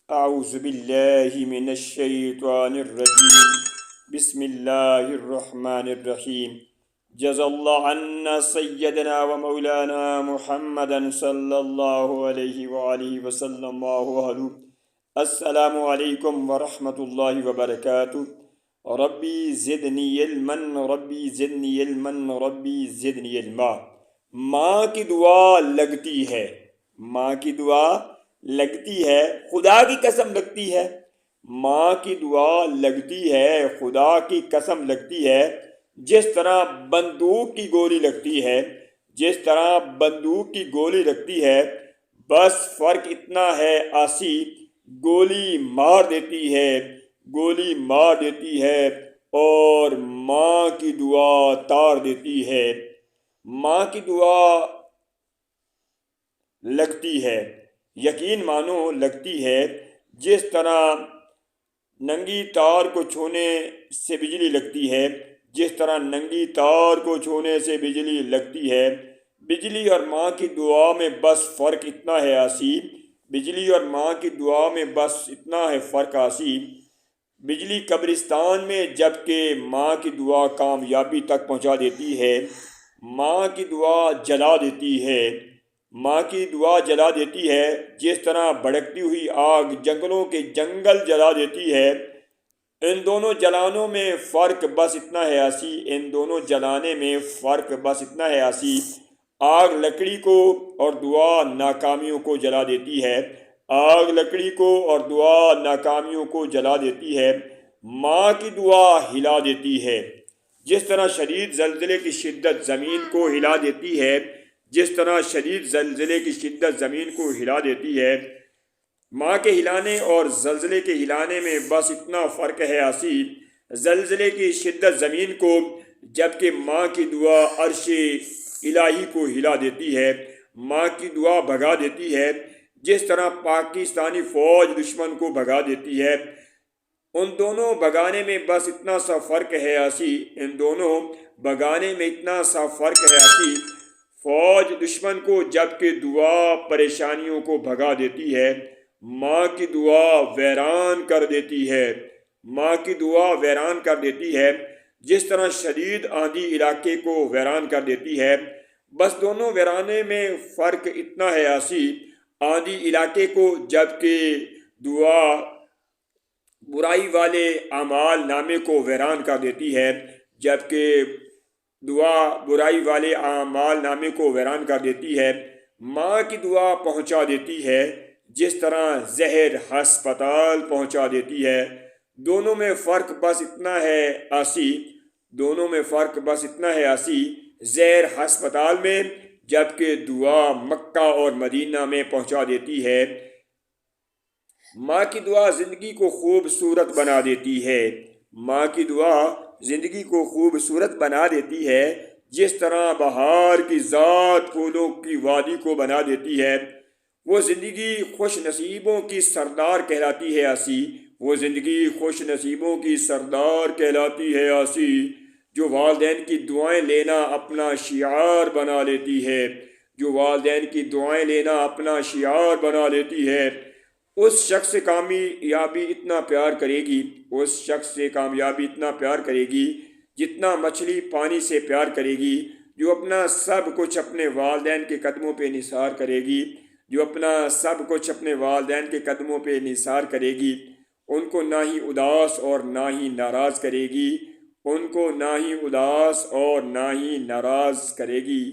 اعوذ باللہ من الشیطان الرجیم بسم اللہ الرحمن الرحیم جزا اللہ عنا سیدنا و مولانا محمدا صلی اللہ علیہ وآلہ وسلم السلام علیکم ورحمۃ اللہ وبرکاتہ۔ ربی زدنی علما ربی زدنی علما ربی زدنی علما۔ ماں کی دعا لگتی ہے، ماں کی دعا لگتی ہے، خدا کی قسم لگتی ہے۔ ماں کی دعا لگتی ہے، خدا کی قسم لگتی ہے۔ جس طرح بندوق کی گولی لگتی ہے، جس طرح بندوق کی گولی لگتی ہے، بس فرق اتنا ہے آسی گولی مار دیتی ہے، گولی مار دیتی ہے اور ماں کی دعا تار دیتی ہے۔ ماں کی دعا لگتی ہے، یقین مانو لگتی ہے۔ جس طرح ننگی تار کو چھونے سے بجلی لگتی ہے، جس طرح ننگی تار کو چھونے سے بجلی لگتی ہے، بجلی اور ماں کی دعا میں بس فرق اتنا ہے آسی، بجلی اور ماں کی دعا میں بس اتنا ہے فرق آسی۔ بجلی قبرستان میں جبکہ ماں کی دعا کامیابی تک پہنچا دیتی ہے۔ ماں کی دعا جلا دیتی ہے، ماں کی دعا جلا دیتی ہے۔ جس طرح بھڑکتی ہوئی آگ جنگلوں کے جنگل جلا دیتی ہے، ان دونوں جلانوں میں فرق بس اتنا ہے آسی، ان دونوں جلانے میں فرق بس اتنا ہے آسی۔ آگ لکڑی کو اور دعا ناکامیوں کو جلا دیتی ہے، آگ لکڑی کو اور دعا ناکامیوں کو جلا دیتی ہے۔ ماں کی دعا ہلا دیتی ہے، جس طرح شدید زلزلے کی شدت زمین کو ہلا دیتی ہے، جس طرح شدید زلزلے کی شدت زمین کو ہلا دیتی ہے۔ ماں کے ہلانے اور زلزلے کے ہلانے میں بس اتنا فرق ہے آسی، زلزلے کی شدت زمین کو جبکہ ماں کی دعا عرش الہی کو ہلا دیتی ہے، ماں کی دعا بھگا دیتی ہے۔ جس طرح پاکستانی فوج دشمن کو بھگا دیتی ہے، ان دونوں بھگانے میں بس اتنا سا فرق ہے آسی، ان دونوں بھگانے میں اتنا سا فرق ہے آسی۔ فوج دشمن کو جبکہ دعا پریشانیوں کو بھگا دیتی ہے، ماں کی دعا ویران کر دیتی ہے، ماں کی دعا ویران کر دیتی ہے۔ جس طرح شدید آندھی علاقے کو ویران کر دیتی ہے، بس دونوں ویرانے میں فرق اتنا ہے آسی، آندھی علاقے کو جبکہ دعا برائی والے اعمال نامے کو ویران کر دیتی ہے، جبکہ دعا برائی والے اعمال نامے کو ویران کر دیتی ہے۔ ماں کی دعا پہنچا دیتی ہے، جس طرح زہر ہسپتال پہنچا دیتی ہے۔ دونوں میں فرق بس اتنا ہے آسی، دونوں میں فرق بس اتنا ہے آسی، زہر ہسپتال میں جبکہ دعا مکہ اور مدینہ میں پہنچا دیتی ہے۔ ماں کی دعا زندگی کو خوبصورت بنا دیتی ہے، ماں کی دعا زندگی کو خوبصورت بنا دیتی ہے۔ جس طرح بہار کی ذات پھولوں کی وادی کو بنا دیتی ہے، وہ زندگی خوش نصیبوں کی سردار کہلاتی ہے آسی، وہ زندگی خوش نصیبوں کی سردار کہلاتی ہے آسی، جو والدین کی دعائیں لینا اپنا شعار بنا لیتی ہے، جو والدین کی دعائیں لینا اپنا شعار بنا لیتی ہے۔ اس شخص سے کامیابی اتنا پیار کرے گی، اس شخص سے کامیابی اتنا پیار کرے گی جتنا مچھلی پانی سے پیار کرے گی، جو اپنا سب کچھ اپنے والدین کے قدموں پہ نثار کرے گی، جو اپنا سب کچھ اپنے والدین کے قدموں پہ نثار کرے گی، ان کو نہ ہی اداس اور نہ ہی ناراض کرے گی، ان کو نہ ہی اداس اور نہ ہی ناراض کرے گی۔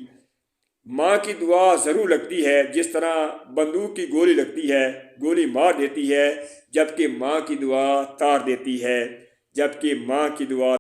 ماں کی دعا ضرور لگتی ہے، جس طرح بندوق کی گولی لگتی ہے، گولی مار دیتی ہے، جبکہ ماں کی دعا تار دیتی ہے، جبکہ ماں کی دعا